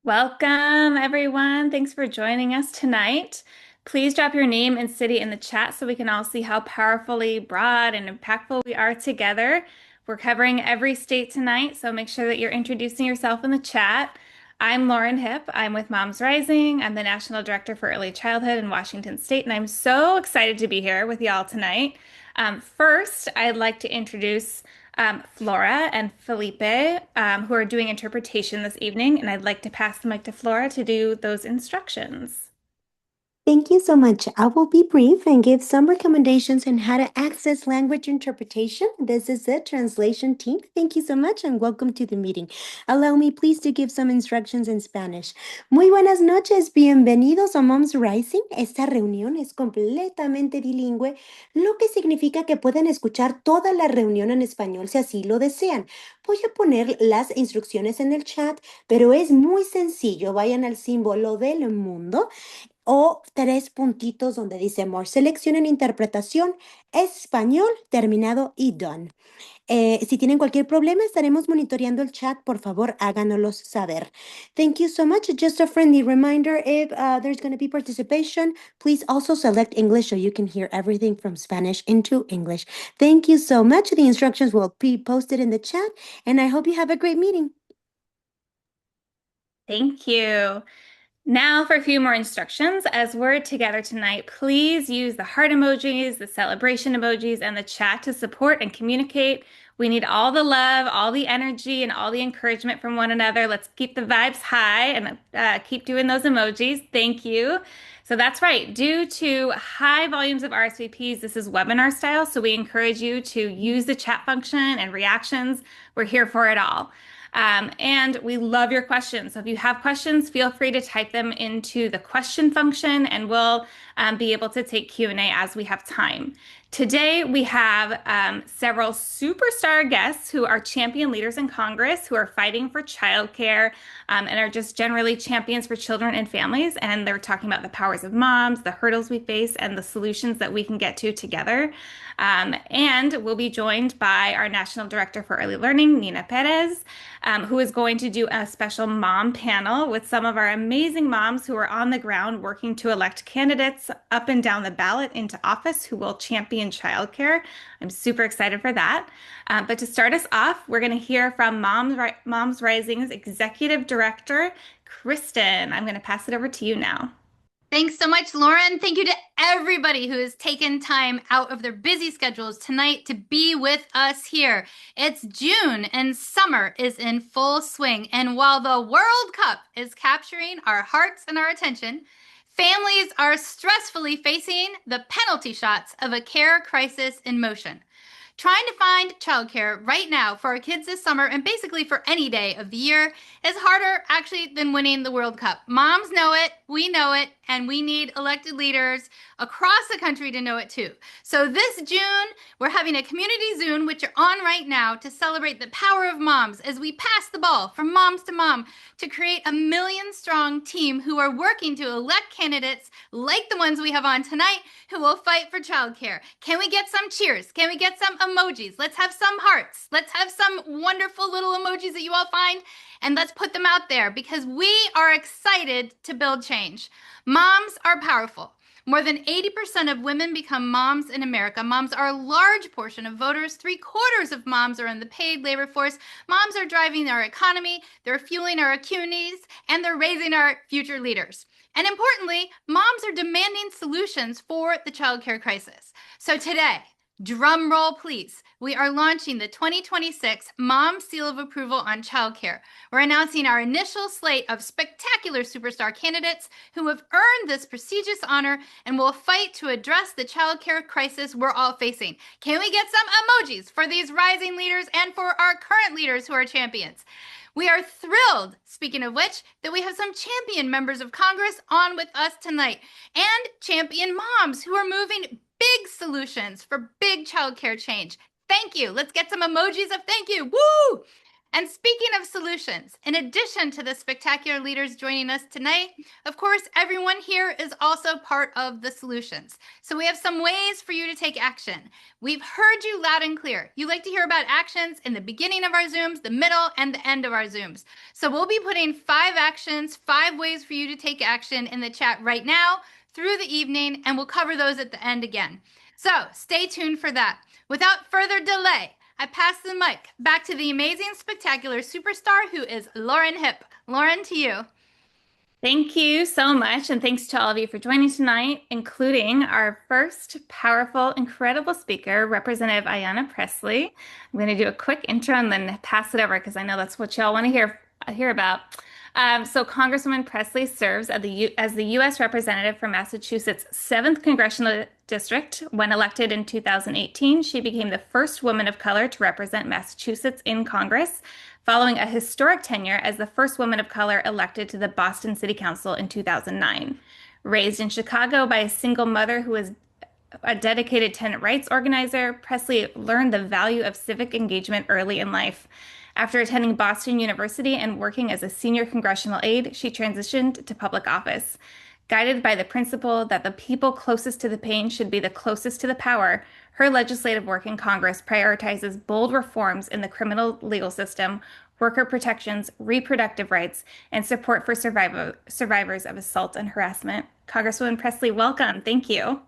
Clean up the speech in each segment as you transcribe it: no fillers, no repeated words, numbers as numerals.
Welcome, everyone. Thanks for joining us tonight. Please drop your name and city in the chat so we can all see how powerfully broad and impactful we are together. We're covering every state tonight, so make sure that you're introducing yourself in the chat. I'm Lauren Hipp. I'm with Moms Rising. I'm the National Director for Early Childhood in Washington State, and I'm so excited to be here with y'all tonight. First, I'd like to introduce Flora and Felipe, who are doing interpretation this evening, and I'd like to pass the mic to Flora to do those instructions. Thank you so much. I will be brief and give some recommendations on how to access language interpretation. This is the translation team. Thank you so much and welcome to the meeting. Allow me please to give some instructions in Spanish. Muy buenas noches, bienvenidos a Moms Rising. Esta reunión es completamente bilingüe, lo que significa que pueden escuchar toda la reunión en español si así lo desean. Voy a poner las instrucciones en el chat, pero es muy sencillo. Vayan al símbolo del mundo o tres puntitos donde dice More. Seleccionen interpretación, español, terminado y done. Si tienen cualquier problema, estaremos monitoreando el chat. Por favor, háganoslos saber. Thank you so much. Just a friendly reminder, if there's going to be participation, please also select English so you can hear everything from Spanish into English. Thank you so much. The instructions will be posted in the chat, and I hope you have a great meeting. Thank you. Now for a few more instructions. As we're together tonight, please use the heart emojis, the celebration emojis, and the chat to support and communicate. We need all the love, all the energy, and all the encouragement from one another. Let's keep the vibes high and keep doing those emojis. Thank you. So that's right. Due to high volumes of RSVPs, this is webinar style. So we encourage you to use the chat function and reactions. We're here for it all. And we love your questions. So if you have questions, feel free to type them into the question function and we'll be able to take Q&A as we have time. Today, we have several superstar guests who are champion leaders in Congress who are fighting for childcare and are just generally champions for children and families. And they're talking about the powers of moms, the hurdles we face, and the solutions that we can get to together. And we'll be joined by our National Director for Early Learning, Nina Perez, who is going to do a special mom panel with some of our amazing moms who are on the ground working to elect candidates up and down the ballot into office who will champion childcare. I'm super excited for that. But to start us off, we're going to hear from Moms Rising's Executive Director, Kristen. I'm going to pass it over to you now. Thanks so much, Lauren. Thank you to everybody who has taken time out of their busy schedules tonight to be with us here. It's June and summer is in full swing. And while the World Cup is capturing our hearts and our attention, families are stressfully facing the penalty shots of a care crisis in motion. Trying to find childcare right now for our kids this summer and basically for any day of the year is harder actually than winning the World Cup. Moms know it, we know it, and we need elected leaders across the country to know it too. So this June, we're having a community Zoom, which you're on right now, to celebrate the power of moms as we pass the ball from moms to mom to create a million-strong team who are working to elect candidates like the ones we have on tonight who will fight for childcare. Can we get some cheers? Can we get some emojis? Let's have some hearts. Let's have some wonderful little emojis that you all find, and let's put them out there because we are excited to build change. Moms are powerful. More than 80% of women become moms in America. Moms are a large portion of voters. 3/4 of moms are in the paid labor force. Moms are driving our economy. They're fueling our communities, and they're raising our future leaders. And importantly, moms are demanding solutions for the childcare crisis. So today, drum roll please, we are launching the 2026 Mom Seal of Approval on Childcare. We're announcing our initial slate of spectacular superstar candidates who have earned this prestigious honor and will fight to address the childcare crisis we're all facing. Can we get some emojis for these rising leaders and for our current leaders who are champions? We are thrilled, speaking of which, that we have some champion members of Congress on with us tonight and champion moms who are moving big solutions for big childcare change. Thank you. Let's get some emojis of thank you. Woo! And speaking of solutions, in addition to the spectacular leaders joining us tonight, of course, everyone here is also part of the solutions. So we have some ways for you to take action. We've heard you loud and clear. You like to hear about actions in the beginning of our Zooms, the middle, and the end of our Zooms. So we'll be putting 5 actions, 5 ways for you to take action in the chat right now through the evening, and we'll cover those at the end again. So stay tuned for that. Without further delay, I pass the mic back to the amazing, spectacular superstar who is Lauren Hipp. Lauren, to you. Thank you so much, and thanks to all of you for joining tonight, including our first powerful, incredible speaker, Representative Ayanna Pressley. I'm going to do a quick intro and then pass it over because I know that's what y'all want to hear about. So Congresswoman Pressley serves as the U.S. Representative for Massachusetts' 7th Congressional District. When elected in 2018, she became the first woman of color to represent Massachusetts in Congress, following a historic tenure as the first woman of color elected to the Boston City Council in 2009. Raised in Chicago by a single mother who was a dedicated tenant rights organizer, Pressley learned the value of civic engagement early in life. After attending Boston University and working as a senior congressional aide, she transitioned to public office. Guided by the principle that the people closest to the pain should be the closest to the power, her legislative work in Congress prioritizes bold reforms in the criminal legal system, worker protections, reproductive rights, and support for survivors of assault and harassment. Congresswoman Pressley, welcome. Thank you.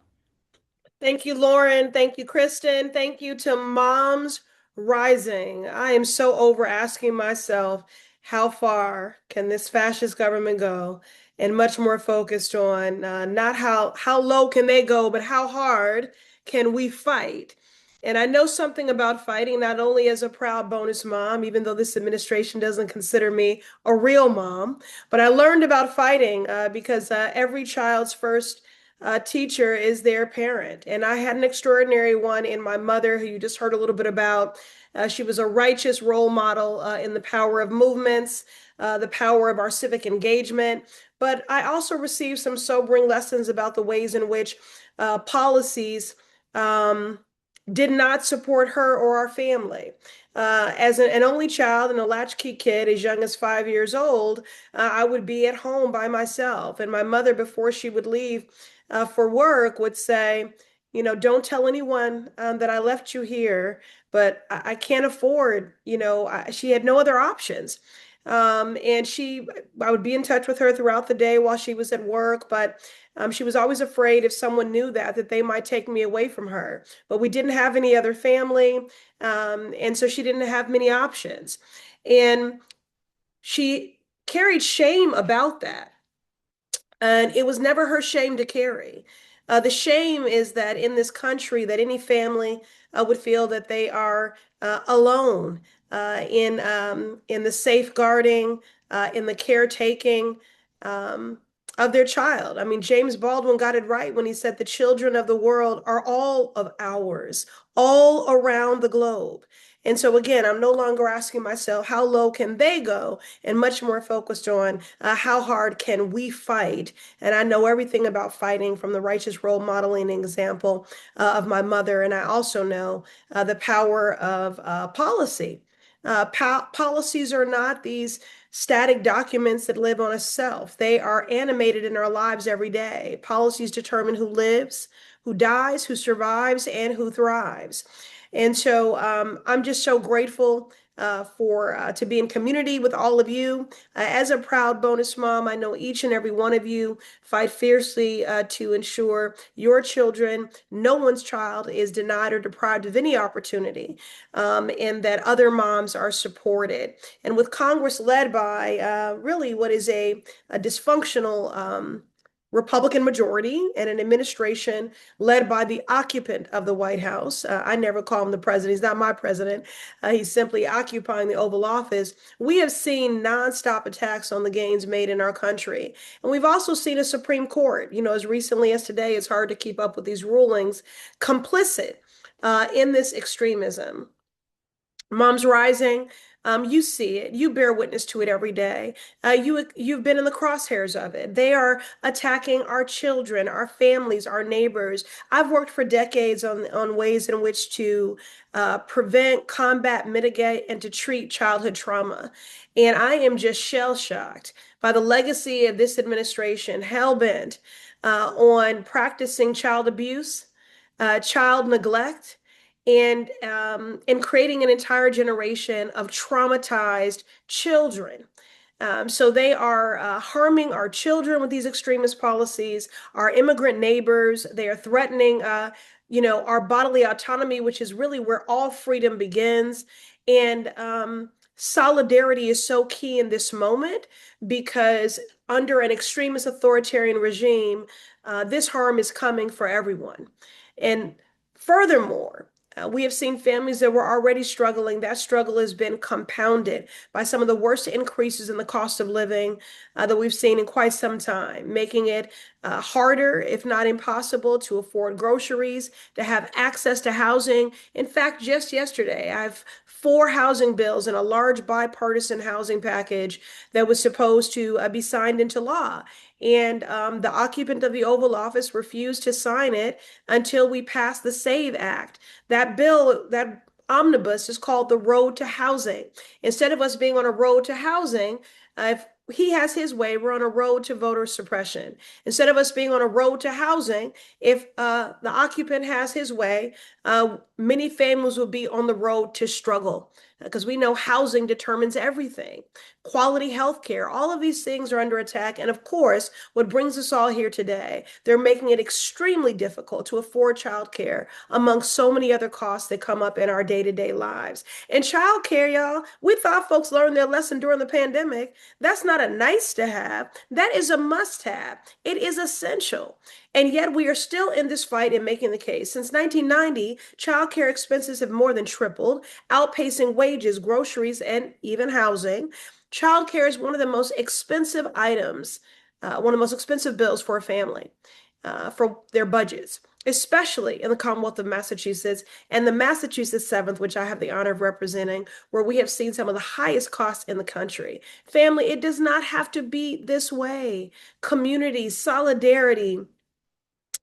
Thank you, Lauren. Thank you, Kristen. Thank you to Moms Rising. I am so over asking myself, how far can this fascist government go? And much more focused on not how low can they go, but how hard can we fight? And I know something about fighting, not only as a proud bonus mom, even though this administration doesn't consider me a real mom, but I learned about fighting because every child's first teacher is their parent. And I had an extraordinary one in my mother, who you just heard a little bit about. She was a righteous role model in the power of movements, the power of our civic engagement. But I also received some sobering lessons about the ways in which policies did not support her or our family. As an only child and a latchkey kid, as young as 5 years old, I would be at home by myself. And my mother, before she would leave for work, would say, don't tell anyone that I left you here, but I can't afford, she had no other options. And I would be in touch with her throughout the day while she was at work, but she was always afraid if someone knew that they might take me away from her. But we didn't have any other family, and so she didn't have many options. And she carried shame about that. And it was never her shame to carry. The shame is that in this country, that any family would feel that they are alone in the safeguarding, in the caretaking of their child. I mean, James Baldwin got it right when he said the children of the world are all of ours, all around the globe. And so again, I'm no longer asking myself, how low can they go? And much more focused on how hard can we fight? And I know everything about fighting from the righteous role modeling example of my mother. And I also know the power of policy. Policies are not these static documents that live on a shelf. They are animated in our lives every day. Policies determine who lives, who dies, who survives, and who thrives. And so I'm just so grateful to be in community with all of you. As a proud bonus mom, I know each and every one of you fight fiercely to ensure your children, no one's child, is denied or deprived of any opportunity, and that other moms are supported. And with Congress led by really what is a dysfunctional Republican majority and an administration led by the occupant of the White House. I never call him the president. He's not my president. He's simply occupying the Oval Office. We have seen nonstop attacks on the gains made in our country. And we've also seen a Supreme Court, as recently as today, it's hard to keep up with these rulings, complicit in this extremism. Moms Rising, you see it. You bear witness to it every day. You've been in the crosshairs of it. They are attacking our children, our families, our neighbors. I've worked for decades on ways in which to prevent, combat, mitigate, and to treat childhood trauma. And I am just shell-shocked by the legacy of this administration, hell-bent on practicing child abuse, child neglect, and creating an entire generation of traumatized children. So they are harming our children with these extremist policies, our immigrant neighbors. They are threatening, our bodily autonomy, which is really where all freedom begins. And solidarity is so key in this moment because under an extremist authoritarian regime, this harm is coming for everyone. And furthermore, we have seen families that were already struggling. That struggle has been compounded by some of the worst increases in the cost of living that we've seen in quite some time, making it harder, if not impossible, to afford groceries, to have access to housing. In fact, just yesterday, I have 4 housing bills and a large bipartisan housing package that was supposed to be signed into law. And the occupant of the Oval Office refused to sign it until we passed the SAVE Act. That bill, that omnibus, is called the Road to Housing. Instead of us being on a road to housing, if he has his way, we're on a road to voter suppression. Instead of us being on a road to housing, if the occupant has his way, many families will be on the road to struggle because we know housing determines everything. Quality health care, all of these things are under attack. And of course, what brings us all here today, they're making it extremely difficult to afford childcare among so many other costs that come up in our day-to-day lives. And childcare, y'all, we thought folks learned their lesson during the pandemic. That's not a nice to have. That is a must have. It is essential. And yet we are still in this fight and making the case. Since 1990, childcare expenses have more than tripled, outpacing wages, groceries, and even housing. Childcare is one of the most expensive items, one of the most expensive bills for a family, for their budgets, especially in the Commonwealth of Massachusetts and the Massachusetts 7th, which I have the honor of representing, where we have seen some of the highest costs in the country. Family, it does not have to be this way. Community, solidarity,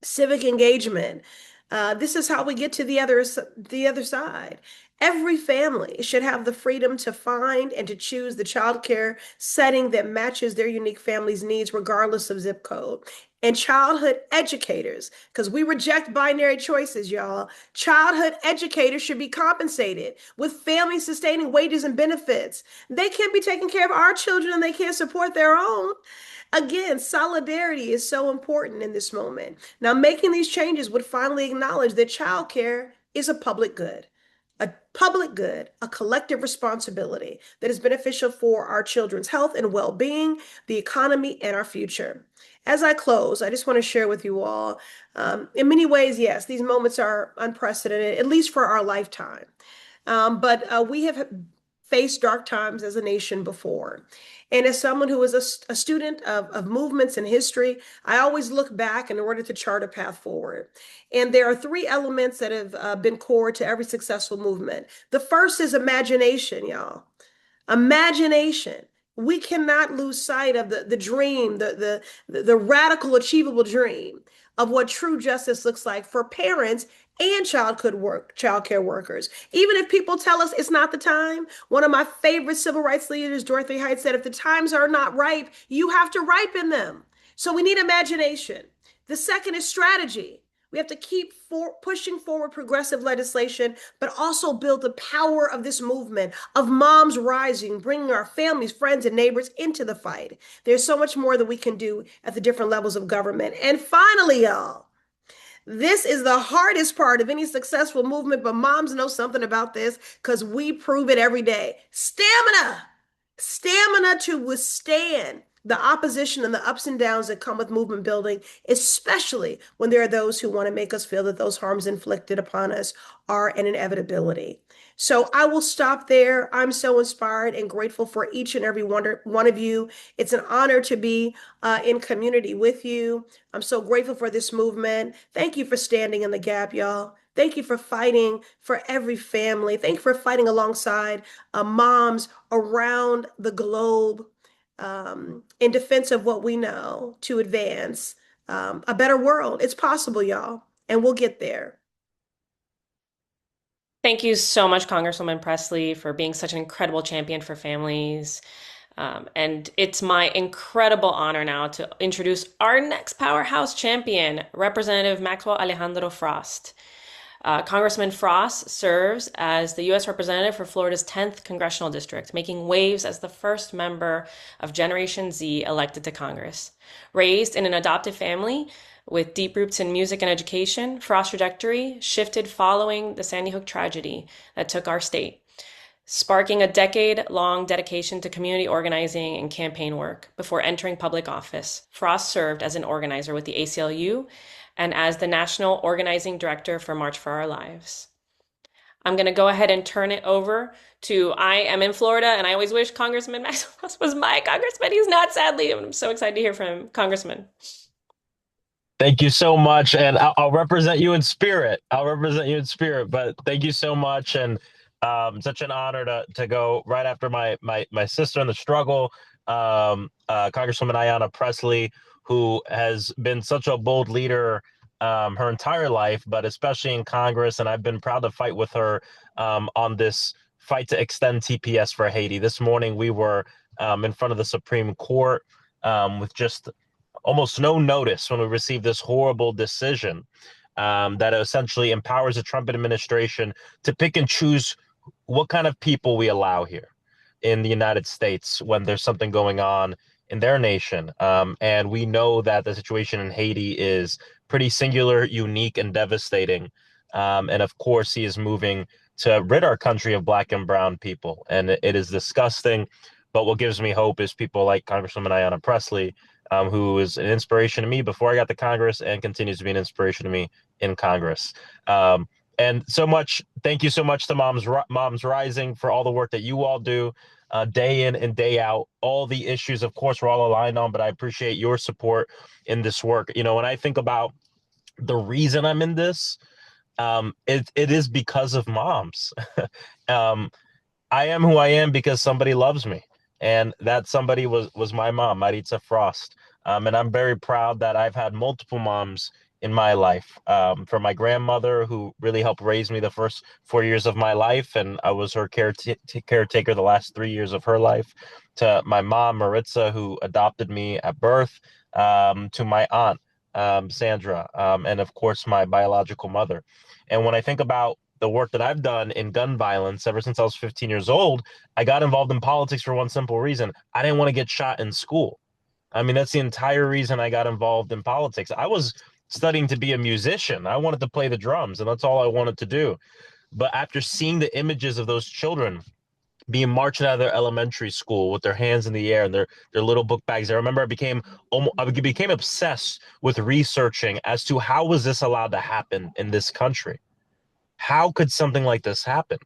civic engagement. This is how we get to the other side. Every family should have the freedom to find and to choose the childcare setting that matches their unique family's needs, regardless of zip code. And childhood educators, because we reject binary choices, y'all. Childhood educators should be compensated with family sustaining wages and benefits. They can't be taking care of our children and they can't support their own. Again, solidarity is so important in this moment. Now, making these changes would finally acknowledge that childcare is a public good, a collective responsibility that is beneficial for our children's health and well-being, the economy, and our future. As I close, I just want to share with you all, in many ways, yes, these moments are unprecedented, at least for our lifetime. But we have faced dark times as a nation before. And as someone who is a student of movements and history, I always look back in order to chart a path forward. And there are 3 elements that have been core to every successful movement. The first is imagination, y'all. Imagination. We cannot lose sight of the dream, the radical, achievable dream of what true justice looks like for parents and childcare workers. Even if people tell us it's not the time, one of my favorite civil rights leaders, Dorothy Height, said, if the times are not ripe, you have to ripen them. So we need imagination. The second is strategy. We have to keep pushing forward progressive legislation, but also build the power of this movement of moms rising, bringing our families, friends, and neighbors into the fight. There's so much more that we can do at the different levels of government. And finally, y'all, this is the hardest part of any successful movement, but moms know something about this because we prove it every day. Stamina. Stamina to withstand the opposition and the ups and downs that come with movement building, especially when there are those who want to make us feel that those harms inflicted upon us are an inevitability. So I will stop there. I'm so inspired and grateful for each and every one of you. It's an honor to be in community with you. I'm so grateful for this movement. Thank you for standing in the gap, y'all. Thank you for fighting for every family. Thank you for fighting alongside moms around the globe in defense of what we know to advance a better world. It's possible, y'all, and we'll get there. Thank you so much, Congresswoman Pressley, for being such an incredible champion for families. And it's my incredible honor now to introduce our next powerhouse champion, Representative Maxwell Alejandro Frost. Congressman Frost serves as the U.S. Representative for Florida's 10th Congressional District, making waves as the first member of Generation Z elected to Congress. Raised in an adoptive family with deep roots in music and education, Frost's trajectory shifted following the Sandy Hook tragedy that took our state, sparking a decade-long dedication to community organizing and campaign work. Before entering public office, Frost served as an organizer with the ACLU and as the National Organizing Director for March for Our Lives. I'm going to go ahead and turn it over to, I am in Florida, and I always wish Congressman Maxwell was my congressman. He's not, sadly. I'm so excited to hear from him. Congressman. Thank you so much, and I'll represent you in spirit. I'll represent you in spirit, but thank you so much, and such an honor to go right after my sister in the struggle, Congresswoman Ayanna Pressley, who has been such a bold leader her entire life, but especially in Congress, and I've been proud to fight with her on this fight to extend TPS for Haiti. This morning we were in front of the Supreme Court with just almost no notice when we received this horrible decision that essentially empowers the Trump administration to pick and choose what kind of people we allow here in the United States when there's something going on in their nation. And we know that the situation in Haiti is pretty singular, unique, and devastating. And of course, he is moving to rid our country of Black and brown people. And it is disgusting. But what gives me hope is people like Congresswoman Ayanna Pressley, who is an inspiration to me before I got to Congress and continues to be an inspiration to me in Congress. And so much, thank you so much to Moms Rising for all the work that you all do day in and day out. All the issues, of course, we're all aligned on, but I appreciate your support in this work. You know, when I think about the reason I'm in this, it is because of moms. I am who I am because somebody loves me. And that somebody was my mom, Maritza Frost. And I'm very proud that I've had multiple moms in my life, from my grandmother, who really helped raise me the first 4 years of my life, and I was her caretaker the last 3 years of her life, to my mom, Maritza, who adopted me at birth, to my aunt, Sandra, and of course, my biological mother. And when I think about the work that I've done in gun violence ever since I was 15 years old, I got involved in politics for one simple reason. I didn't want to get shot in school. I mean, that's the entire reason I got involved in politics. I was studying to be a musician. I wanted to play the drums, and that's all I wanted to do. But after seeing the images of those children being marched out of their elementary school with their hands in the air and their little book bags, I remember I became obsessed with researching as to how was this allowed to happen in this country. How could something like this happen?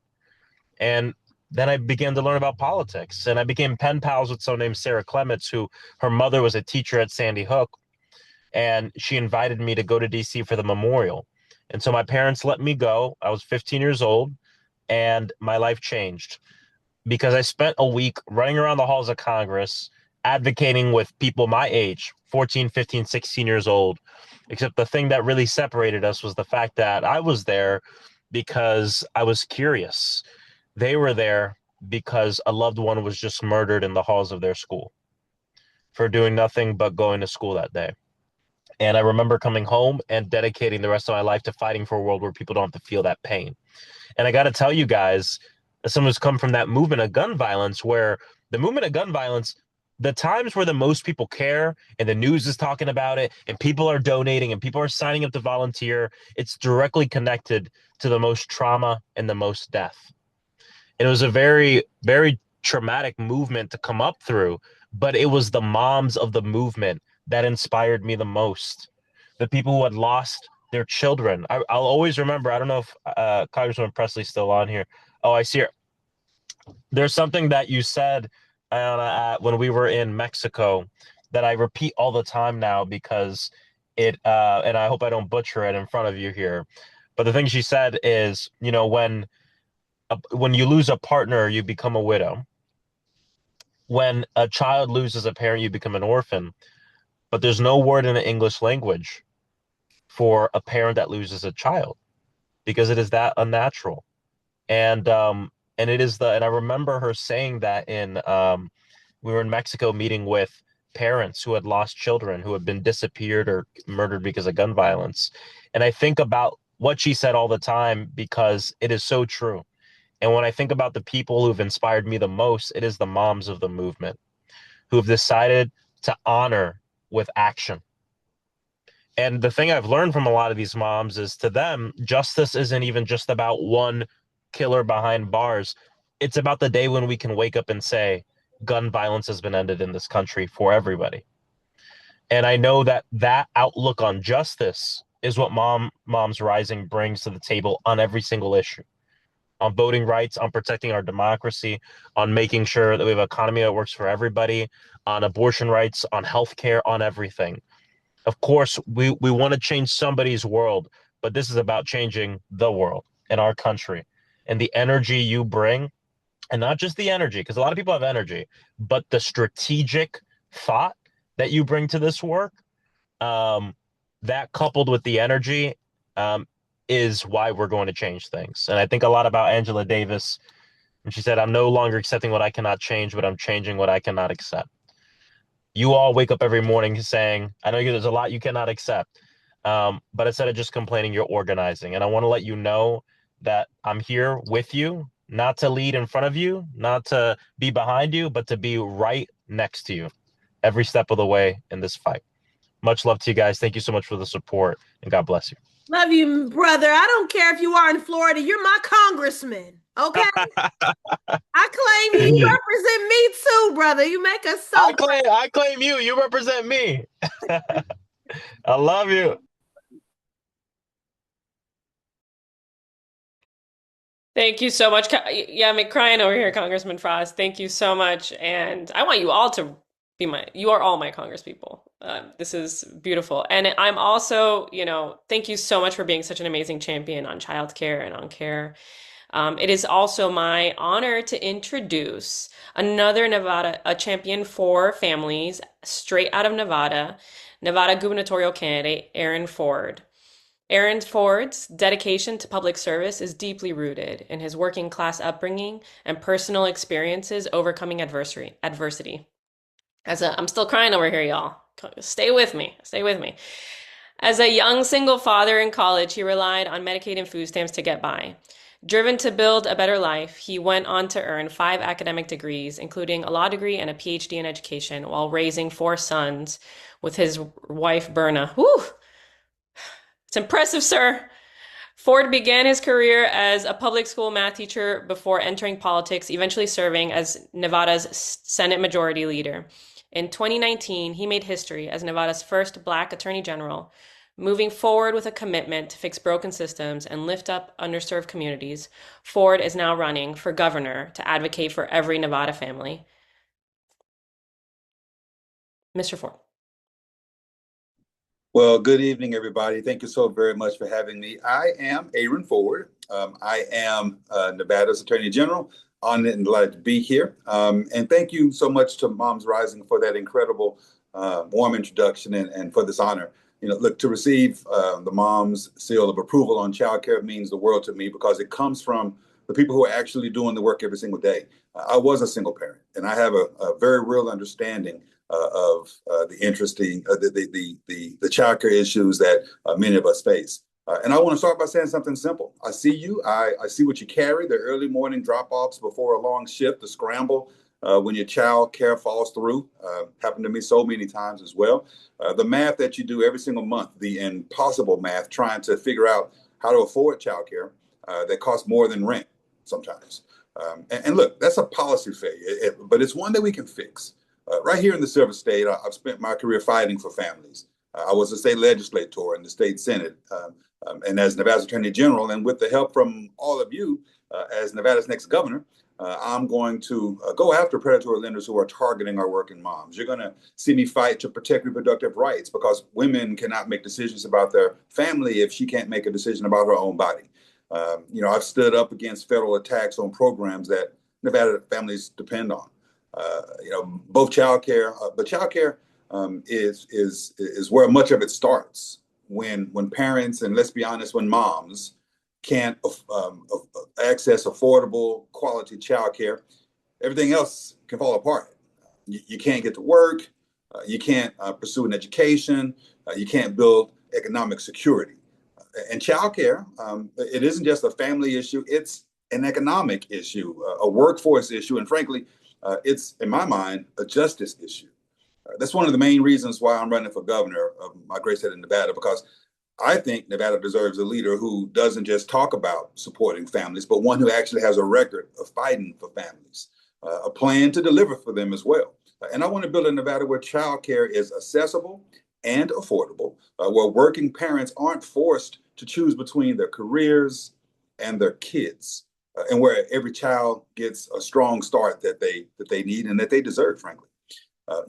And then I began to learn about politics, and I became pen pals with someone named Sara, who her mother was a teacher at Sandy Hook, and she invited me to go to DC for the memorial. And so my parents let me go. I was 15 years old, and my life changed because I spent a week running around the halls of Congress advocating with people my age, 14, 15, 16 years old. Except the thing that really separated us was the fact that I was there because I was curious. They were there because a loved one was just murdered in the halls of their school for doing nothing but going to school that day. And I remember coming home and dedicating the rest of my life to fighting for a world where people don't have to feel that pain. And I got to tell you guys, as someone who's come from that movement of gun violence, where the movement of gun violence, the times where the most people care and the news is talking about it and people are donating and people are signing up to volunteer, it's directly connected to the most trauma and the most death. And it was a very, very traumatic movement to come up through, but it was the moms of the movement that inspired me the most. The people who had lost their children. I'll always remember, I don't know if Congressman Presley's still on here. Oh, I see her. There's something that you said when we were in Mexico that I repeat all the time now because and I hope I don't butcher it in front of you here, But the thing she said is, when you lose a partner, you become a widow. When a child loses a parent, you become an orphan. But there's no word in the English language for a parent that loses a child because it is that unnatural. And I remember her saying that in we were in Mexico meeting with parents who had lost children who had been disappeared or murdered because of gun violence. And I think about what she said all the time because it is so true. And when I think about the people who've inspired me the most, it is the moms of the movement who have decided to honor with action. And the thing I've learned from a lot of these moms is, to them, justice isn't even just about one killer behind bars. It's about the day when we can wake up and say, gun violence has been ended in this country for everybody. And I know that that outlook on justice is what Moms Rising brings to the table on every single issue, on voting rights, on protecting our democracy, on making sure that we have an economy that works for everybody, on abortion rights, on healthcare, on everything. Of course, we want to change somebody's world, but this is about changing the world and our country. And the energy you bring, and not just the energy, because a lot of people have energy, but the strategic thought that you bring to this work, that coupled with the energy, is why we're going to change things. And I think a lot about Angela Davis, and she said, "I'm no longer accepting what I cannot change, but I'm changing what I cannot accept." You all wake up every morning saying, I know there's a lot you cannot accept, but instead of just complaining, you're organizing. And I want to let you know that I'm here with you, not to lead in front of you, not to be behind you, but to be right next to you every step of the way in this fight. Much love to you guys. Thank you so much for the support, and God bless you. Love you, brother. I don't care if you are in Florida. You're my congressman. Okay. I claim you represent me too, brother. You make us so. I claim you. You represent me. I love you. Thank you so much. Yeah, I'm crying over here, Congressman Frost. Thank you so much. And I want you all to be you are all my congresspeople. This is beautiful. And I'm also, thank you so much for being such an amazing champion on childcare and on care. It is also my honor to introduce another a champion for families straight out of Nevada gubernatorial candidate, Aaron Ford. Aaron Ford's dedication to public service is deeply rooted in his working class upbringing and personal experiences overcoming adversity. I'm still crying over here, y'all. Stay with me. Stay with me. As a young single father in college, he relied on Medicaid and food stamps to get by. Driven to build a better life, he went on to earn 5 academic degrees, including a law degree and a PhD in education, while raising 4 sons with his wife, Berna. Whew! It's impressive, sir. Ford began his career as a public school math teacher before entering politics, eventually serving as Nevada's Senate Majority Leader. In 2019, he made history as Nevada's first Black Attorney General, moving forward with a commitment to fix broken systems and lift up underserved communities. Ford is now running for governor to advocate for every Nevada family. Mr. Ford. Well, good evening, everybody. Thank you so very much for having me. I am Aaron Ford. I am Nevada's Attorney General. Honored and delighted to be here. And thank you so much to Moms Rising for that incredible, warm introduction and for this honor. Look, to receive the Mom's seal of approval on childcare means the world to me because it comes from the people who are actually doing the work every single day. I was a single parent, and I have a very real understanding of the interesting, the childcare issues that many of us face. And I want to start by saying something simple. I see you. I see what you carry, the early morning drop-offs before a long shift, the scramble when your child care falls through. Happened to me so many times as well. The math that you do every single month, the impossible math, trying to figure out how to afford childcare that costs more than rent sometimes. And look, that's a policy failure, but it's one that we can fix. Right here in the Silver State, I've spent my career fighting for families. I was a state legislator in the state Senate, and as Nevada's Attorney General, and with the help from all of you as Nevada's next governor, I'm going to go after predatory lenders who are targeting our working moms. You're going to see me fight to protect reproductive rights because women cannot make decisions about their family if she can't make a decision about her own body. I've stood up against federal attacks on programs that Nevada families depend on. Both childcare, but childcare is where much of it starts when parents, and let's be honest, when moms can't access affordable quality childcare, everything else can fall apart. You can't get to work, you can't pursue an education, you can't build economic security. And childcare, it isn't just a family issue, it's an economic issue, a workforce issue, and frankly, it's, in my mind, a justice issue. That's one of the main reasons why I'm running for governor of my great state of Nevada, because I think Nevada deserves a leader who doesn't just talk about supporting families, but one who actually has a record of fighting for families, a plan to deliver for them as well. And I want to build a Nevada where childcare is accessible and affordable, where working parents aren't forced to choose between their careers and their kids, and where every child gets a strong start that they need and that they deserve, frankly.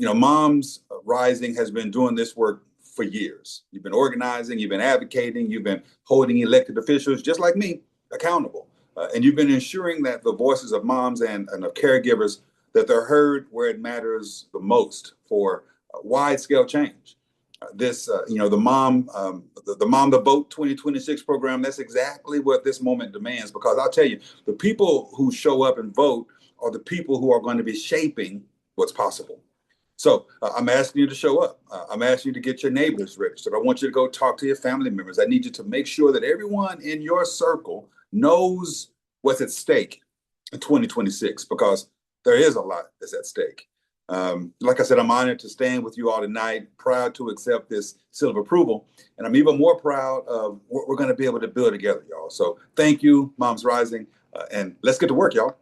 Moms Rising has been doing this work for years. You've been organizing, you've been advocating, you've been holding elected officials, just like me, accountable. And you've been ensuring that the voices of moms and of caregivers, that they're heard where it matters the most for wide-scale change. The Mom the Vote 2026 program, that's exactly what this moment demands, because I'll tell you, the people who show up and vote are the people who are going to be shaping what's possible. So I'm asking you to show up. I'm asking you to get your neighbors registered. I want you to go talk to your family members. I need you to make sure that everyone in your circle knows what's at stake in 2026, because there is a lot that's at stake. Like I said, I'm honored to stand with you all tonight, proud to accept this seal of approval. And I'm even more proud of what we're going to be able to build together, y'all. So thank you, Moms Rising, and let's get to work, y'all.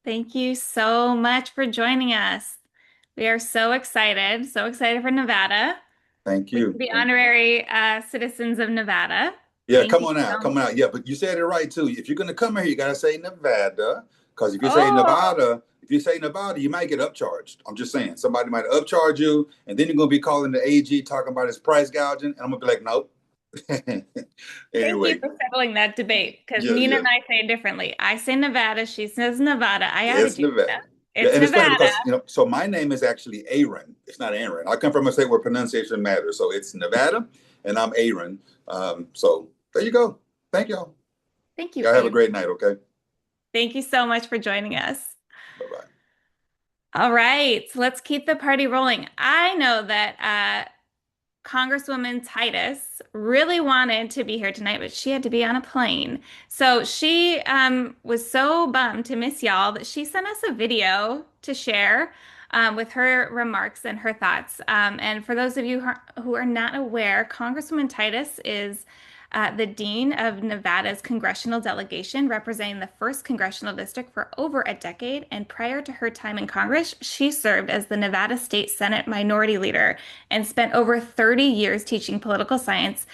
Thank you so much for joining us. We are so excited for Nevada. Thank you. The honorary citizens of Nevada. Yeah, come on out. Yeah, but you said it right too. If you're going to come here, you got to say Nevada, because if you say Nevada, you might get upcharged. I'm just saying, somebody might upcharge you, and then you're going to be calling the AG talking about his price gouging, and I'm going to be like, nope. Anyway. Thank you for settling that debate, because Nina and I say it differently. I say Nevada, she says Nevada. It's Nevada. It's Nevada. It's funny because, so my name is actually Aaron. It's not Aaron. I come from a state where pronunciation matters. So it's Nevada, and I'm Aaron. So there you go. Thank y'all. Thank you. Y'all have a great night, okay? Thank you so much for joining us. Bye-bye. All right, so let's keep the party rolling. I know that Congresswoman Titus really wanted to be here tonight, but she had to be on a plane. So she was so bummed to miss y'all that she sent us a video to share with her remarks and her thoughts. And for those of you who are not aware, Congresswoman Titus is the Dean of Nevada's congressional delegation, representing the 1st Congressional District for over a decade. And prior to her time in Congress, she served as the Nevada State Senate Minority Leader and spent over 30 years teaching political science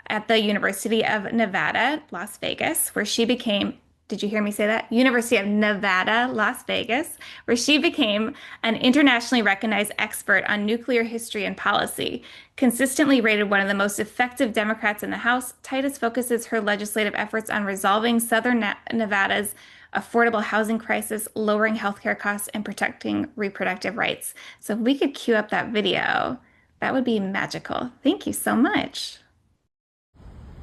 at the University of Nevada, Las Vegas, where she became, did you hear me say that? University of Nevada, Las Vegas, where she became an internationally recognized expert on nuclear history and policy. Consistently rated one of the most effective Democrats in the House, Titus focuses her legislative efforts on resolving Southern Nevada's affordable housing crisis, lowering healthcare costs, and protecting reproductive rights. So if we could cue up that video, that would be magical. Thank you so much.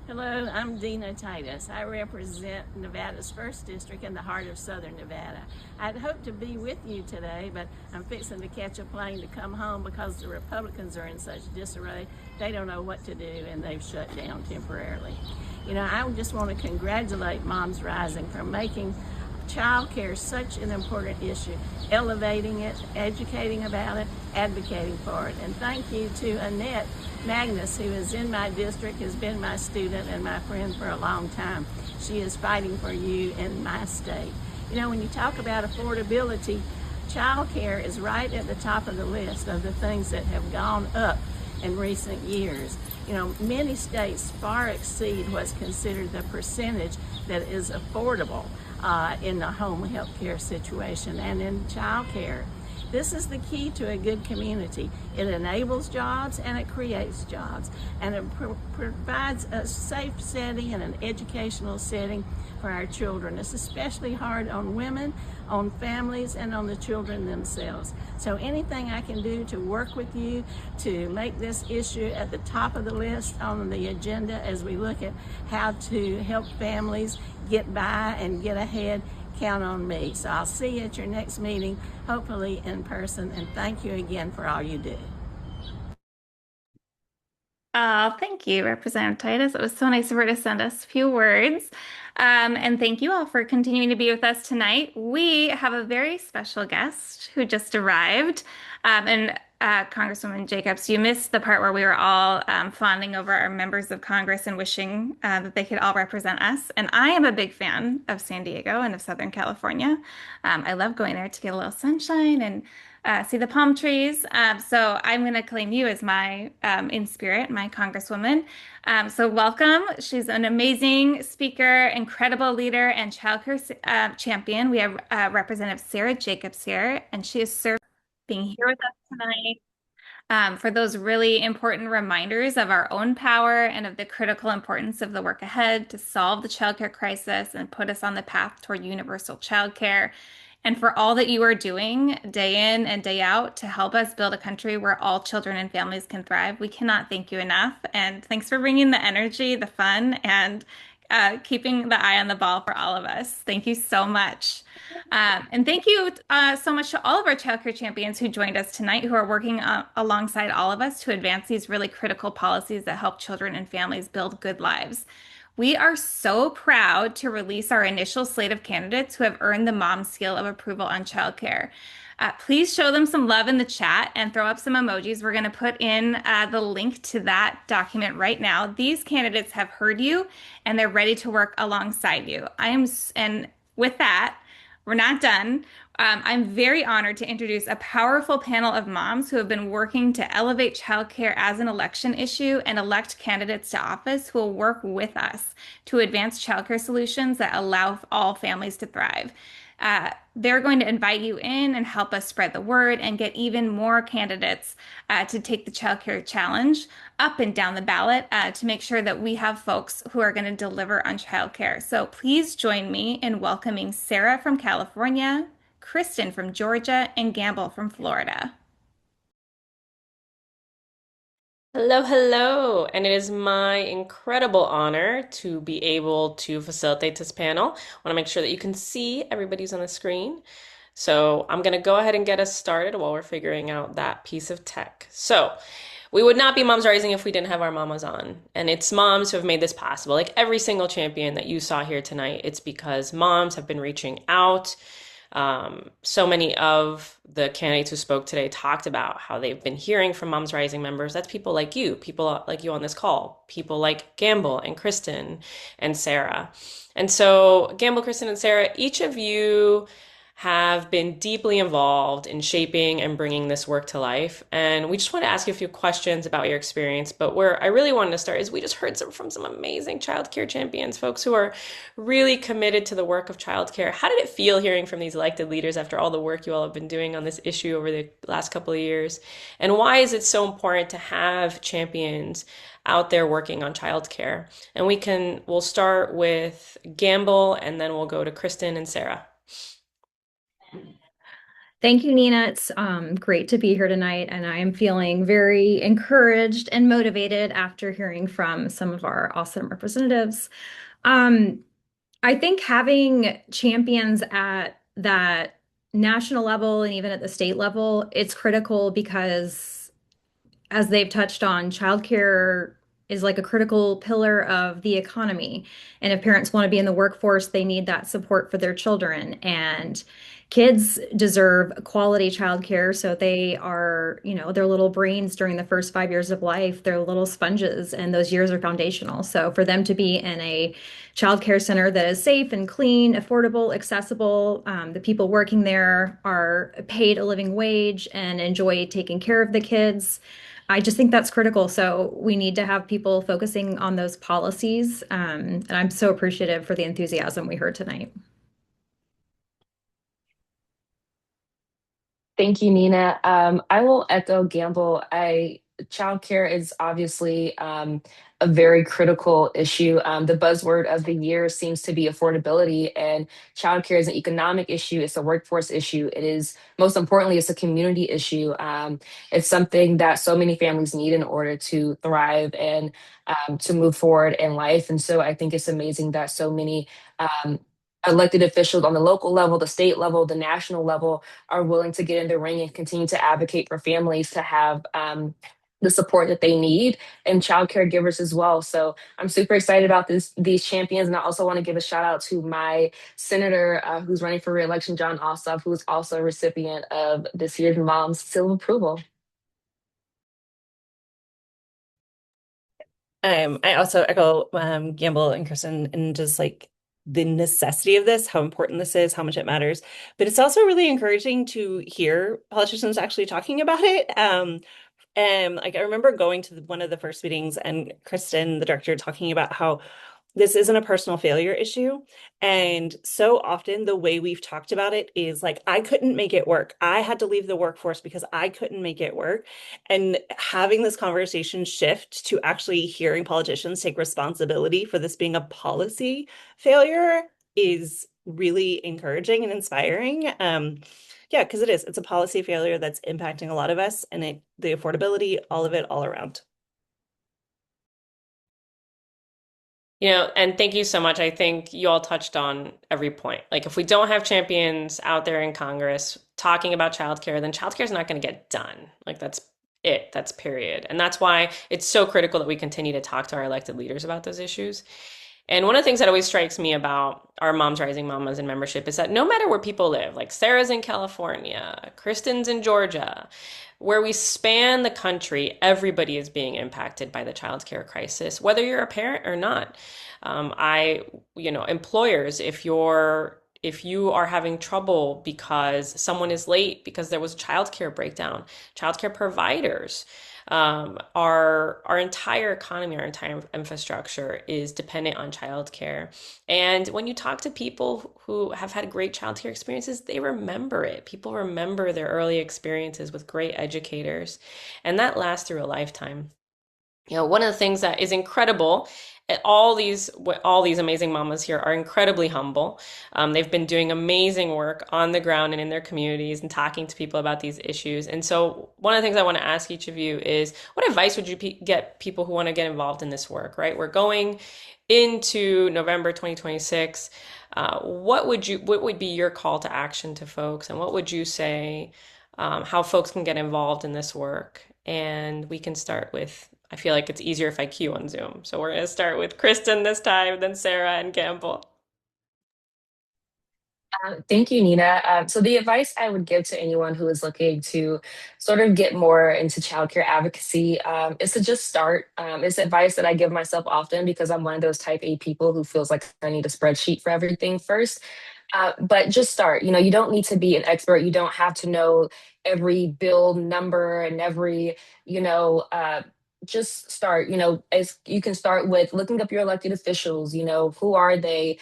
Hello, I'm Dina Titus. I represent Nevada's 1st District in the heart of Southern Nevada. I'd hoped to be with you today, but I'm fixing to catch a plane to come home because the Republicans are in such disarray. They don't know what to do, and they've shut down temporarily. I just want to congratulate Moms Rising for making child care is such an important issue, elevating it, educating about it, advocating for it. And thank you to Annette Magnus, who is in my district, has been my student and my friend for a long time. She is fighting for you in my state. When you talk about affordability, child care is right at the top of the list of the things that have gone up in recent years. Many states far exceed what's considered the percentage that is affordable. in the home health care situation and in child care. This is the key to a good community. It enables jobs and it creates jobs, and it provides a safe setting and an educational setting for our children. It's especially hard on women, on families, and on the children themselves. So anything I can do to work with you to make this issue at the top of the list on the agenda as we look at how to help families get by and get ahead, count on me. So I'll see you at your next meeting, hopefully in person, and thank you again for all you do. Oh, thank you, Representative Titus. It was so nice of her to send us a few words. And thank you all for continuing to be with us tonight. We have a very special guest who just arrived. Congresswoman Jacobs, you missed the part where we were all fawning over our members of Congress and wishing that they could all represent us. And I am a big fan of San Diego and of Southern California. I love going there to get a little sunshine and see the palm trees. So I'm going to claim you as my, in spirit, my Congresswoman. So welcome. She's an amazing speaker, incredible leader, and childcare champion. We have Representative Sara Jacobs here, and she is serving being here with us tonight for those really important reminders of our own power and of the critical importance of the work ahead to solve the childcare crisis and put us on the path toward universal childcare. And for all that you are doing day in and day out to help us build a country where all children and families can thrive, we cannot thank you enough. And thanks for bringing the energy, the fun, and keeping the eye on the ball for all of us. Thank you so much. And thank you so much to all of our childcare champions who joined us tonight, who are working alongside all of us to advance these really critical policies that help children and families build good lives. We are so proud to release our initial slate of candidates who have earned the mom seal of approval on childcare. Please show them some love in the chat and throw up some emojis. We're going to put in the link to that document right now. These candidates have heard you and they're ready to work alongside you. And with that, we're not done. I'm very honored to introduce a powerful panel of moms who have been working to elevate childcare as an election issue and elect candidates to office who will work with us to advance childcare solutions that allow all families to thrive. They're going to invite you in and help us spread the word and get even more candidates to take the childcare challenge up and down the ballot to make sure that we have folks who are going to deliver on childcare. So please join me in welcoming Sara from California, Kristen from Georgia, and Gamble from Florida. Hello, hello, and it is my incredible honor to be able to facilitate this panel. I want to make sure that you can see everybody's on the screen. So I'm going to go ahead and get us started while we're figuring out that piece of tech. So we would not be Moms Rising if we didn't have our mamas on. And it's moms who have made this possible. Like every single champion that you saw here tonight, it's because moms have been reaching out. So many of the candidates who spoke today talked about how they've been hearing from Moms Rising members. That's people like you on this call, people like Gamble and Kristen and Sara. And so Gamble, Kristen, and Sara, each of you have been deeply involved in shaping and bringing this work to life. And we just want to ask you a few questions about your experience. But where I really wanted to start is we just heard from some amazing childcare champions, folks who are really committed to the work of childcare. How did it feel hearing from these elected leaders after all the work you all have been doing on this issue over the last couple of years? And why is it so important to have champions out there working on childcare? And we'll start with Gamble and then we'll go to Kristen and Sara. Thank you, Nina. It's great to be here tonight, and I am feeling very encouraged and motivated after hearing from some of our awesome representatives. I think having champions at that national level and even at the state level, it's critical because, as they've touched on, childcare is like a critical pillar of the economy. And if parents want to be in the workforce, they need that support for their children. And kids deserve quality childcare. So they are, their little brains during the first 5 years of life, they're little sponges, and those years are foundational. So for them to be in a childcare center that is safe and clean, affordable, accessible, the people working there are paid a living wage and enjoy taking care of the kids. I just think that's critical. So we need to have people focusing on those policies. And I'm so appreciative for the enthusiasm we heard tonight. Thank you, Nina. I will echo Gamble. Childcare is obviously a very critical issue. The buzzword of the year seems to be affordability, and childcare is an economic issue. It's a workforce issue. It is, most importantly, it's a community issue. It's something that so many families need in order to thrive and to move forward in life. And so I think it's amazing that so many elected officials on the local level, the state level, the national level are willing to get in the ring and continue to advocate for families to have the support that they need and child caregivers as well. So I'm super excited about these champions. And I also want to give a shout out to my senator who's running for reelection, John Ossoff, who is also a recipient of this year's Mom's Seal of Approval. I also echo Gamble and Kristen and just like the necessity of this, how important this is, how much it matters. But it's also really encouraging to hear politicians actually talking about it. And like I remember going to one of the first meetings and Kristen, the director, talking about how this isn't a personal failure issue. And so often the way we've talked about it is like, I couldn't make it work. I had to leave the workforce because I couldn't make it work. And having this conversation shift to actually hearing politicians take responsibility for this being a policy failure is really encouraging and inspiring. Yeah, because it is. It's a policy failure that's impacting a lot of us and the affordability, all of it, all around. And thank you so much. I think you all touched on every point. Like, if we don't have champions out there in Congress talking about childcare, then childcare is not going to get done. Like, that's it. That's period. And that's why it's so critical that we continue to talk to our elected leaders about those issues. And one of the things that always strikes me about our Moms Rising Mamas and membership is that no matter where people live, like Sarah's in California, Kristen's in Georgia, where we span the country, everybody is being impacted by the childcare crisis, whether you're a parent or not. Employers, if you are having trouble because someone is late because there was a childcare breakdown, childcare providers, our entire economy, our entire infrastructure is dependent on childcare. And when you talk to people who have had great childcare experiences, they remember it. People remember their early experiences with great educators, and that lasts through a lifetime. One of the things that is incredible, all these amazing mamas here are incredibly humble. They've been doing amazing work on the ground and in their communities and talking to people about these issues. And so one of the things I want to ask each of you is, what advice would you get people who want to get involved in this work, right? We're going into November 2026. What would be your call to action to folks? And what would you say, how folks can get involved in this work? And we can start with, I feel like it's easier if I queue on Zoom. So we're going to start with Kristen this time, then Sara and Campbell. Thank you, Nina. So the advice I would give to anyone who is looking to sort of get more into childcare advocacy is to just start. It's advice that I give myself often because I'm one of those type A people who feels like I need a spreadsheet for everything first. But just start. You don't need to be an expert. You don't have to know every bill number and every, just start. As you can start with looking up your elected officials. Who are they?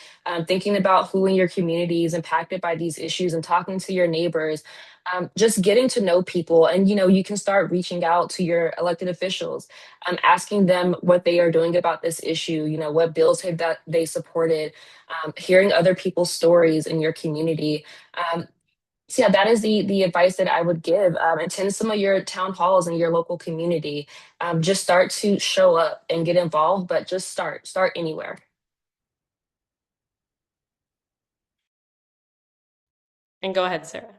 Thinking about who in your community is impacted by these issues and talking to your neighbors. Just getting to know people, and you can start reaching out to your elected officials, asking them what they are doing about this issue. What bills have that they supported, hearing other people's stories in your community. So yeah, that is the advice that I would give. Attend some of your town halls in your local community. Just start to show up and get involved, but just start anywhere. And go ahead, Sara.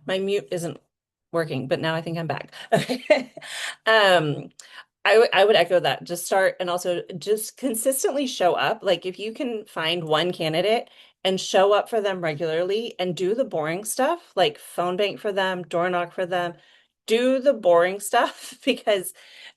My mute isn't working, but now I think I'm back. Okay. I would echo that. Just start, and also just consistently show up. Like, if you can find one candidate and show up for them regularly and do the boring stuff, like phone bank for them, door knock for them, do the boring stuff because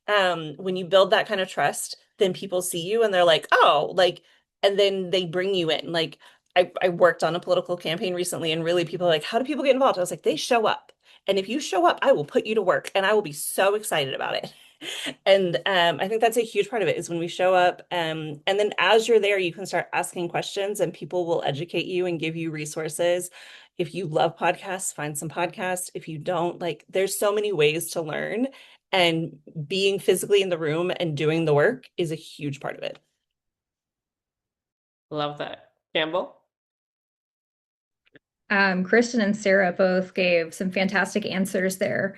when you build that kind of trust, then people see you and they're like, oh, like, and then they bring you in. Like, I worked on a political campaign recently, and really people are like, how do people get involved? I was like, they show up. And if you show up, I will put you to work and I will be so excited about it. And I think that's a huge part of it, is when we show up. And then as you're there, you can start asking questions and people will educate you and give you resources. If you love podcasts, find some podcasts. If you don't, like, there's so many ways to learn, and being physically in the room and doing the work is a huge part of it. Love that. Campbell? Kristen and Sara both gave some fantastic answers there.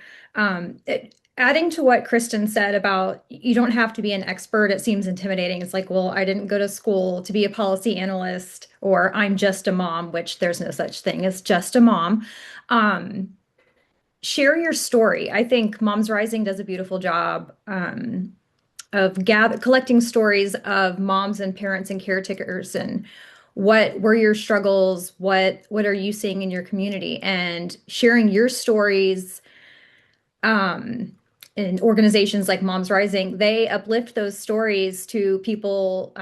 Adding to what Kristen said about you don't have to be an expert, it seems intimidating. It's like, well, I didn't go to school to be a policy analyst, or I'm just a mom, which there's no such thing as just a mom. Share your story. I think Moms Rising does a beautiful job of collecting stories of moms and parents and caretakers, and what were your struggles, what are you seeing in your community, and sharing your stories. In organizations like Moms Rising, they uplift those stories to people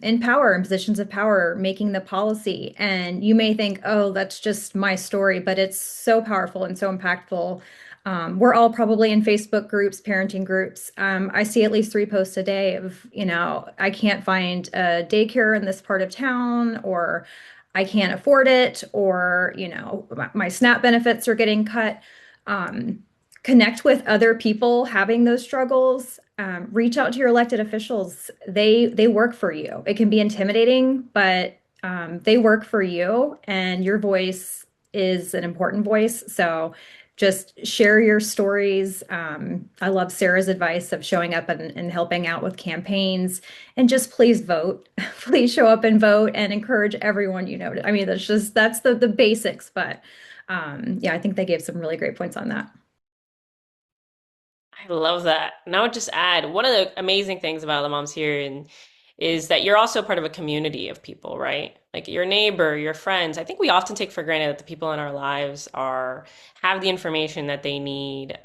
in power, in positions of power, making the policy. And you may think, oh, that's just my story, but it's so powerful and so impactful. We're all probably in Facebook groups, parenting groups. I see at least 3 posts a day of, I can't find a daycare in this part of town, or I can't afford it, or, my SNAP benefits are getting cut. Connect with other people having those struggles. Reach out to your elected officials. They work for you. It can be intimidating, but they work for you, and your voice is an important voice. So just share your stories. I love Sara's advice of showing up and helping out with campaigns, and just please vote. Please show up and vote, and encourage everyone you know. I mean, that's the basics, but yeah, I think they gave some really great points on that. I love that. And I would just add one of the amazing things about the moms here is that you're also part of a community of people, right? Like your neighbor, your friends. I think we often take for granted that the people in our lives have the information that they need.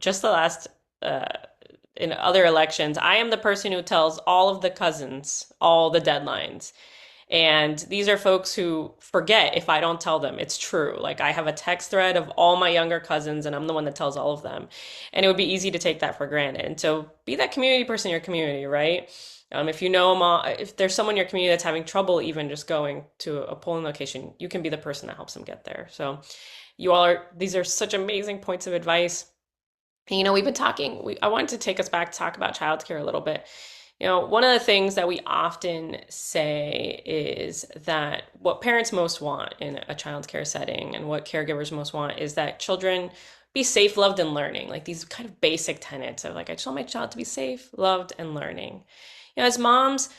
Just the last in other elections, I am the person who tells all of the cousins all the deadlines. And these are folks who forget if I don't tell them. It's true. Like I have a text thread of all my younger cousins, and I'm the one that tells all of them. And it would be easy to take that for granted. And so be that community person in your community, right? If you know a mom, if there's someone in your community that's having trouble even just going to a polling location, you can be the person that helps them get there. So these are such amazing points of advice. And, we've been talking, I wanted to take us back to talk about childcare a little bit. One of the things that we often say is that what parents most want in a childcare setting, and what caregivers most want, is that children be safe, loved, and learning. Like these kind of basic tenets of like, I just want my child to be safe, loved, and learning. As moms,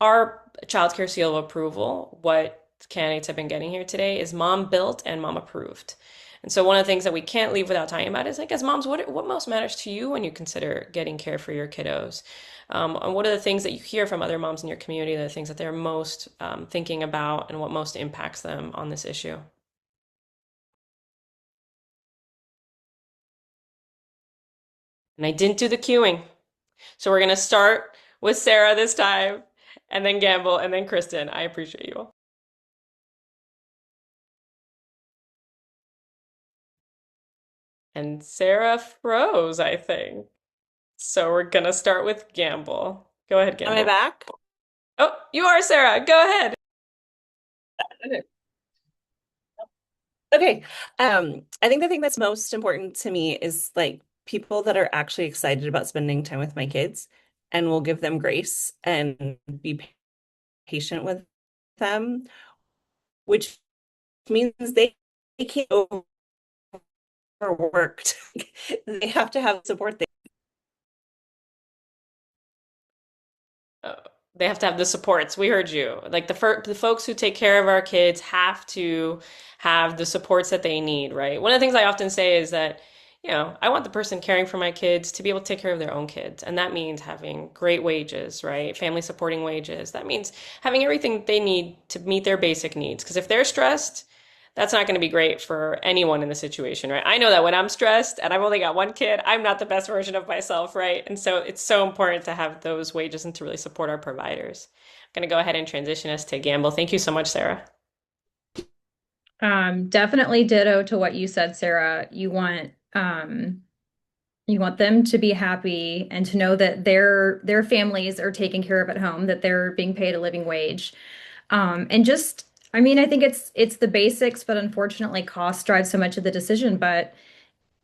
our childcare seal of approval, what candidates have been getting here today, is mom built and mom approved. And so one of the things that we can't leave without talking about is, like, as moms, what most matters to you when you consider getting care for your kiddos? And what are the things that you hear from other moms in your community, the things that they're most thinking about, and what most impacts them on this issue? And I didn't do the queuing. So we're going to start with Sara this time, and then Gamble, and then Kristen. I appreciate you all. And Sara froze, I think. So we're going to start with Gamble. Go ahead, Gamble. Am I back? Oh, you are, Sara. Go ahead. Okay. Okay. I think the thing that's most important to me is like people that are actually excited about spending time with my kids, and will give them grace and be patient with them, which means they can't overworked. They have to have support. They have to have the supports. We heard you. Like the folks who take care of our kids have to have the supports that they need, right? One of the things I often say is that, I want the person caring for my kids to be able to take care of their own kids. And that means having great wages, right? Family supporting wages. That means having everything they need to meet their basic needs. Because if they're stressed, that's not going to be great for anyone in the situation, right? I know that when I'm stressed and I've only got one kid, I'm not the best version of myself, right? And so it's so important to have those wages and to really support our providers. I'm going to go ahead and transition us to Gamble. Thank you so much, Sara. Definitely ditto to what you said, Sara. You want them to be happy and to know that their families are taken care of at home, that they're being paid a living wage. And just I mean, I think it's the basics, but unfortunately cost drives so much of the decision. But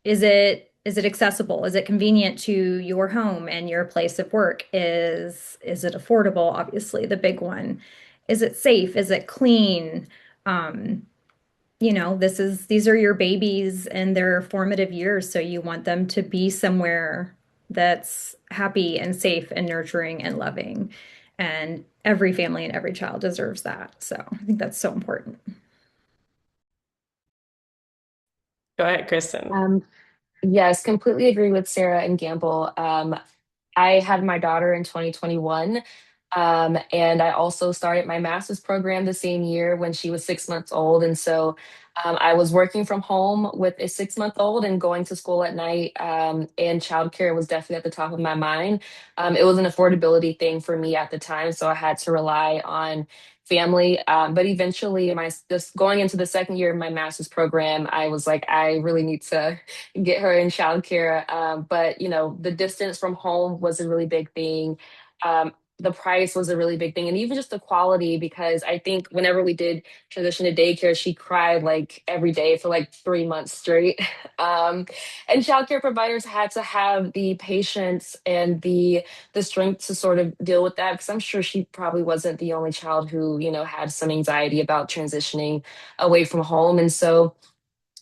is it accessible? Is it convenient to your home and your place of work? Is it affordable? Obviously, the big one. Is it safe? Is it clean? Um, these are your babies and their formative years, so you want them to be somewhere that's happy and safe and nurturing and loving. And every family and every child deserves that. So I think that's so important. Go ahead, Kristen. Yes, completely agree with Sarah and Gamble. I had my daughter in 2021. And I also started my master's program the same year when she was 6 months old. And so I was working from home with a 6 month old and going to school at night. And childcare was definitely at the top of my mind. It was an affordability thing for me at the time. So I had to rely on family. But eventually, just going into the second year of my master's program, I was like, I really need to get her in childcare. But the distance from home was a really big thing. The price was a really big thing, and even just the quality, because I think whenever we did transition to daycare, she cried like every day for like 3 months straight. And childcare providers had to have the patience and the strength to sort of deal with that, because I'm sure she probably wasn't the only child who had some anxiety about transitioning away from home. And so,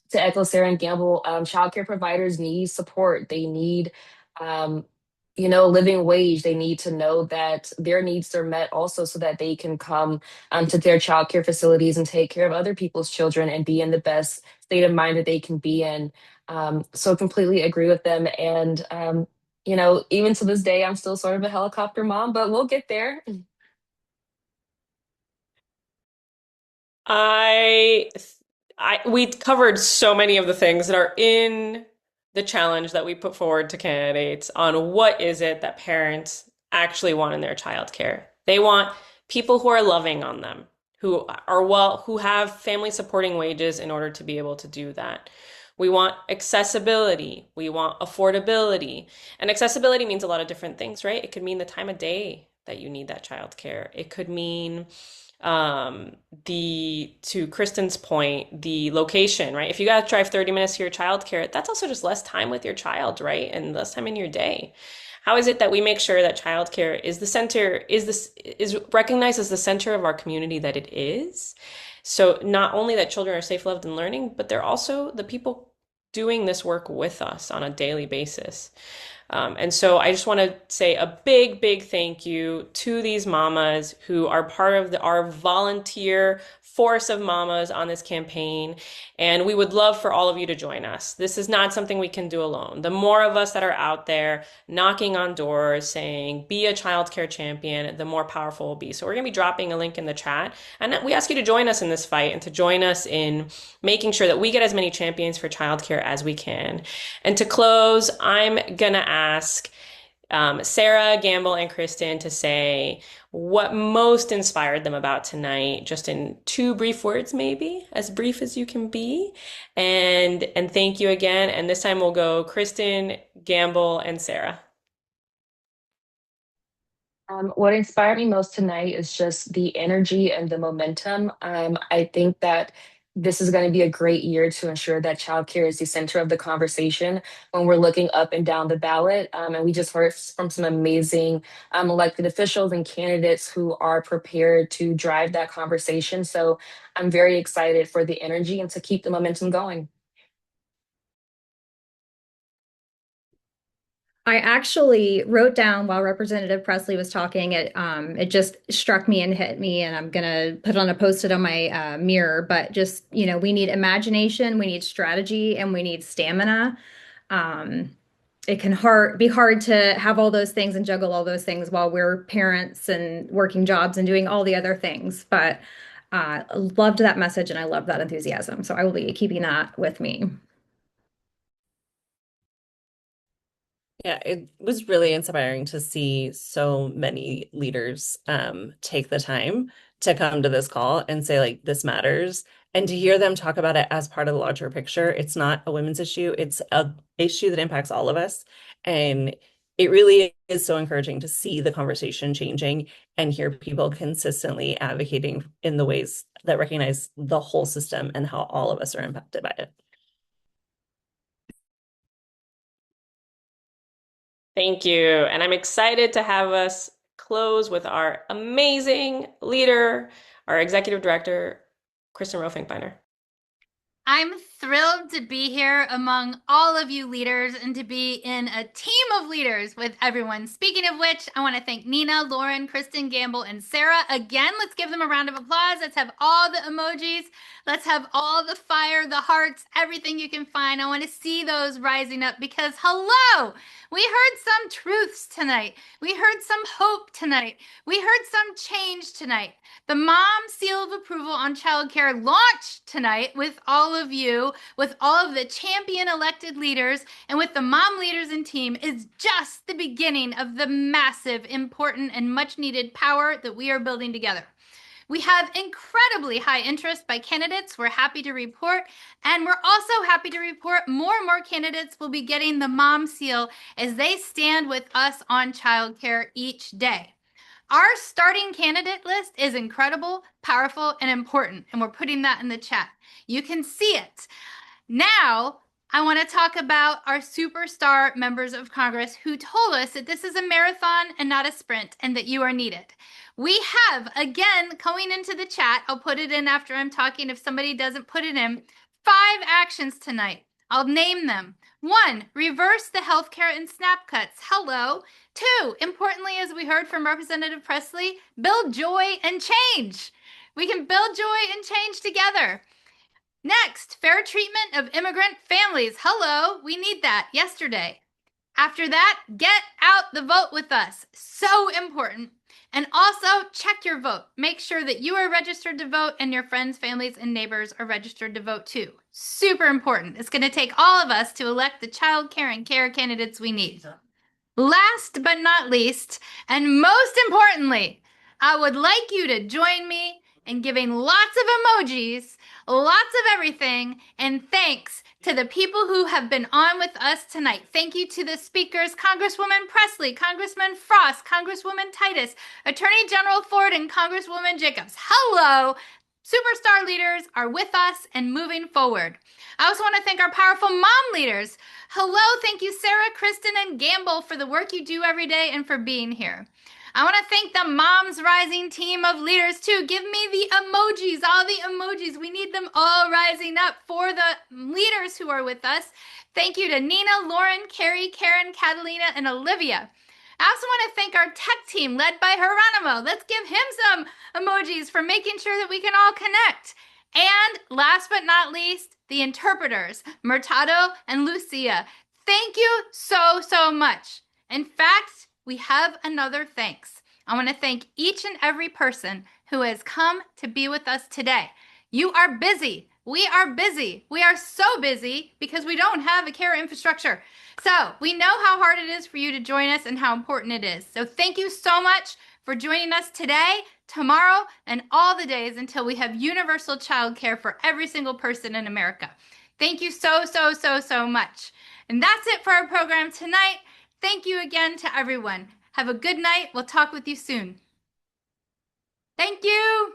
to echo Sarah and Gamble, childcare providers need support. They need, um, a living wage. They need to know that their needs are met also, so that they can come to their childcare facilities and take care of other people's children and be in the best state of mind that they can be in. So completely agree with them. And, even to this day, I'm still sort of a helicopter mom, but we'll get there. I, we covered so many of the things that are in the challenge that we put forward to candidates on what is it that parents actually want in their childcare. They want people who are loving on them, who have family supporting wages in order to be able to do that. We want accessibility. We want affordability. And accessibility means a lot of different things, right? It could mean the time of day that you need that childcare. It could mean the to Kristen's point, the location, right? If you got to drive 30 minutes to your childcare, that's also just less time with your child, right? And less time in your day. How is it that we make sure that childcare is the center, is recognized as the center of our community that it is? So not only that children are safe, loved, and learning, but they're also the people doing this work with us on a daily basis. And so I just want to say a big, big thank you to these mamas who are part of our volunteer force of mamas on this campaign. And we would love for all of you to join us. This is not something we can do alone. The more of us that are out there knocking on doors saying, be a childcare champion, the more powerful we'll be. So we're going to be dropping a link in the chat. And we ask you to join us in this fight and to join us in making sure that we get as many champions for childcare as we can. And to close, I'm going to ask Sarah, Gamble, and Kristen to say what most inspired them about tonight, just in 2 brief words, maybe as brief as you can be. And thank you again. And this time we'll go Kristen, Gamble, and Sarah. What inspired me most tonight is just the energy and the momentum. I think that this is going to be a great year to ensure that childcare is the center of the conversation when we're looking up and down the ballot. And we just heard from some amazing elected officials and candidates who are prepared to drive that conversation. So I'm very excited for the energy and to keep the momentum going. I actually wrote down while Representative Pressley was talking, it just struck me and hit me, and I'm gonna put on a post-it on my mirror. But just, we need imagination, we need strategy, and we need stamina. It can be hard to have all those things and juggle all those things while we're parents and working jobs and doing all the other things. But loved that message, and I love that enthusiasm. So I will be keeping that with me. Yeah, it was really inspiring to see so many leaders take the time to come to this call and say, like, this matters. And to hear them talk about it as part of the larger picture. It's not a women's issue, it's a issue that impacts all of us. And it really is so encouraging to see the conversation changing and hear people consistently advocating in the ways that recognize the whole system and how all of us are impacted by it. Thank you. And I'm excited to have us close with our amazing leader, our executive director, Kristen Rofinkbeiner. I'm thrilled to be here among all of you leaders and to be in a team of leaders with everyone. Speaking of which, I want to thank Nina, Lauren, Kristen, Gamble, and Sara. Again, let's give them a round of applause. Let's have all the emojis. Let's have all the fire, the hearts, everything you can find. I want to see those rising up because, hello, we heard some truths tonight. We heard some hope tonight. We heard some change tonight. The Mom Seal of Approval on Childcare launched tonight with all of you, with all of the champion elected leaders, and with the mom leaders and team is just the beginning of the massive, important, and much needed power that we are building together. We have incredibly high interest by candidates. We're happy to report, and we're also happy to report more and more candidates will be getting the Mom Seal as they stand with us on childcare each day. Our starting candidate list is incredible, powerful, and important, and we're putting that in the chat. You can see it. Now, I want to talk about our superstar members of Congress who told us that this is a marathon and not a sprint and that you are needed. We have, again, going into the chat, I'll put it in after I'm talking if somebody doesn't put it in, 5 actions tonight. I'll name them. 1, reverse the healthcare and SNAP cuts. Hello. 2, importantly, as we heard from Representative Pressley, build joy and change. We can build joy and change together. Next, fair treatment of immigrant families. Hello, we need that yesterday. After that, get out the vote with us. So important. And also check your vote. Make sure that you are registered to vote and your friends, families, and neighbors are registered to vote too. Super important. It's going to take all of us to elect the child care and care candidates we need. Last but not least, and most importantly, I would like you to join me in giving lots of emojis, lots of everything, and thanks to the people who have been on with us tonight. Thank you to the speakers, Congresswoman Pressley, Congressman Frost, Congresswoman Titus, Attorney General Ford, and Congresswoman Jacobs. Hello! Superstar leaders are with us and moving forward. I also want to thank our powerful mom leaders. Hello, thank you, Sara, Kristen, and Gamble for the work you do every day and for being here. I want to thank the Moms Rising team of leaders too. Give me the emojis, all the emojis. We need them all rising up for the leaders who are with us. Thank you to Nina, Lauren, Carrie, Karen, Catalina, and Olivia. I also want to thank our tech team led by Geronimo. Let's give him some emojis for making sure that we can all connect. And last but not least, the interpreters, Murtado and Lucia. Thank you so, so much. In fact, we have another thanks. I want to thank each and every person who has come to be with us today. You are busy. We are busy. We are so busy because we don't have a care infrastructure. So we know how hard it is for you to join us and how important it is. So thank you so much for joining us today, tomorrow, and all the days until we have universal child care for every single person in America. Thank you so, so, so, so much. And that's it for our program tonight. Thank you again to everyone. Have a good night. We'll talk with you soon. Thank you.